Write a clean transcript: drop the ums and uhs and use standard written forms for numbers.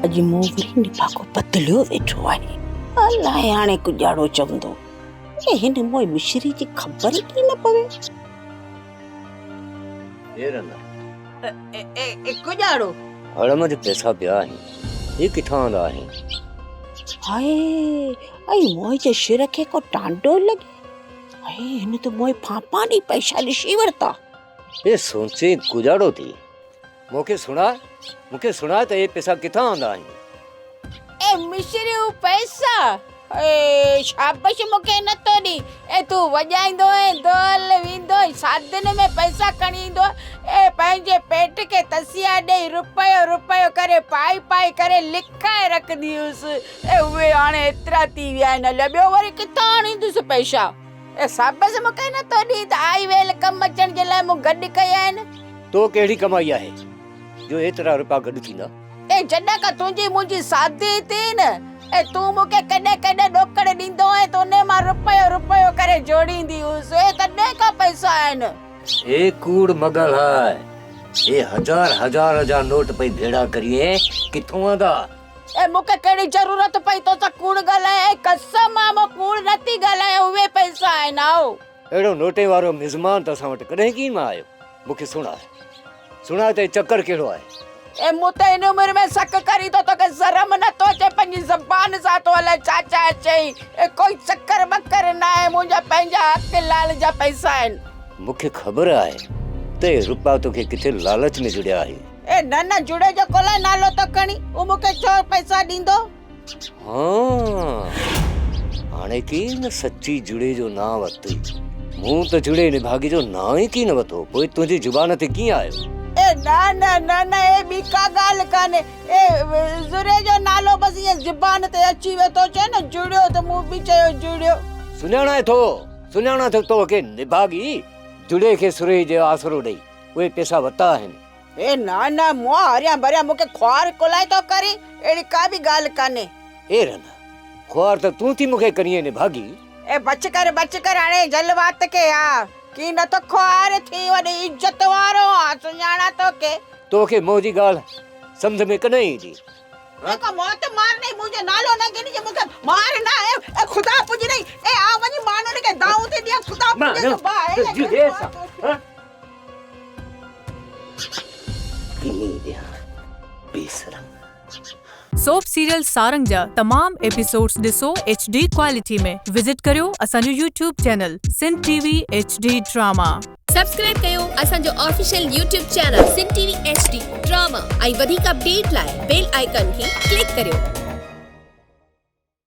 अॼु मूं वरी निभाको बदिलियो वेठो आहे। अलाए हाणे गुजारो चवंदो हिन मोए मिश्री जी ख़बर ई न पवे। गुजारो हड़ में पैसा पिया आहिनि, ये किथां आंदा आहिनि? हाय आई मोए जे सिर खे को टांडो लगे। हाय हिन तो मोए फापा नी पैसा ॾिसी वरता। ये सोचे गुजारो थी मूंखे सुना त ये पैसा किथां आंदा आहिनि? ए मिश्री पैसा ए शाबाश मूंखे न तो दी। ए तू वजाइंदो है दौल विंदो साधन में पैसा खणी ईंदो ए पंहिंजे पेट के तसिया ॾेई रुपयो करे पाई करे लिखाए रखंदी हुअसि। ए उहे हाणे एतिरा थी विया आहिनि, ॿियो वरी किथां आणींदुसि पैसा? ए शाबाश मूंखे न तो दी त आई वेल कम अचण जे लाइ मूं गॾु कया आहिनि। तो कहिड़ी कमाई आहे जो एतिरा रुपया गॾु थींदा? ए जॾहिं का तुंहिंजी मुंहिंजी शादी थी न ए तू मूंखे कॾहिं ॾोकड़ ॾींदो है तो उन मां रुपयो करे जोड़ींदी हुअसि। ए कॾहिं का पैसा आहिनि? ए कूड़ मगल है, ये हजार नोट पई भेड़ा करिए किथों आंदा? ए मूंखे कहिड़ी ज़रूरत पई तो सां कूड़ ॻाल्हाए? कसम आहे मां कूड़ नथी ॻाल्हायां, उहे पैसा आहिनि। आओ अहिड़ो नोटे वारो मिज़मान त असां वटि कॾहिं कीन मां आयो। मूंखे सुणा त चक्कर कहिड़ो आहे? ए मूं त इन उमिरि में सक करी तो तोखे शर्म नथो अचे? पंहिंजी ज़बान सां तो अलाए छा चई। ए कोई चक्कर बक्कर न आहे, मुंहिंजा पंहिंजा हक़ लाल जा पैसा आहिनि। मूंखे ख़बर आहे त रुपया तोखे किथे लालच में जुड़िया आहे। ए न जुड़े जो कोला नालो तो खणी उ मूंखे छो पैसा ॾींदो? हाँ हाणे की न सच्ची जुड़े जो ना वरिती, मूं त जुड़े निभागी जो ना ई की न वरितो, पोइ तुंहिंजी ज़ुबान ते कीअं आयो? ए न ए ॿी का ॻाल्हि कान्हे। ए जुड़े जो नालो बस ईअं ज़ुबान ते अची वियो तो चए न जुड़ियो त मूं बि चयो जुड़ियो। सुञाणा थो तोखे निभागी जुड़े खे सुरे जो आसरो ॾेई उहे पैसा वरिता आहिनि। ए न मुआ हरिया भरिया मूंखे ख्वार कोलाए तो करे, अहिड़ी का बि ॻाल्हि कान्हे। ए रना ख्वार त तूं थी मूंखे करीं निभागी। ए बच कर हाणे जलवात के आ की न तो ख्वार थी वॾी इज्जत वारो आ। सुञाणा तोखे मोजी ॻाल्हि सम्झ में कॾहिं ईंदी? देखो मौत मार नहीं, मुझे नालो ना गिनी जे मुझे मार ना ए खुदा पुज नहीं। ए आ वनी मानो के दाऊ ते दिया खुदा पुज जो बा है किनी दिया बेशरम। सोप सीरियल सारंग जा तमाम एपिसोड्स ॾिसो HD क्वालिटी में। विजिट करियो असांजो YouTube channel Sindh TV HD drama. Subscribe कयो असांजो official YouTube channel Sindh TV HD drama ऐं वधीक अपडेट लाइ बेल आइकन खे क्लिक करियो।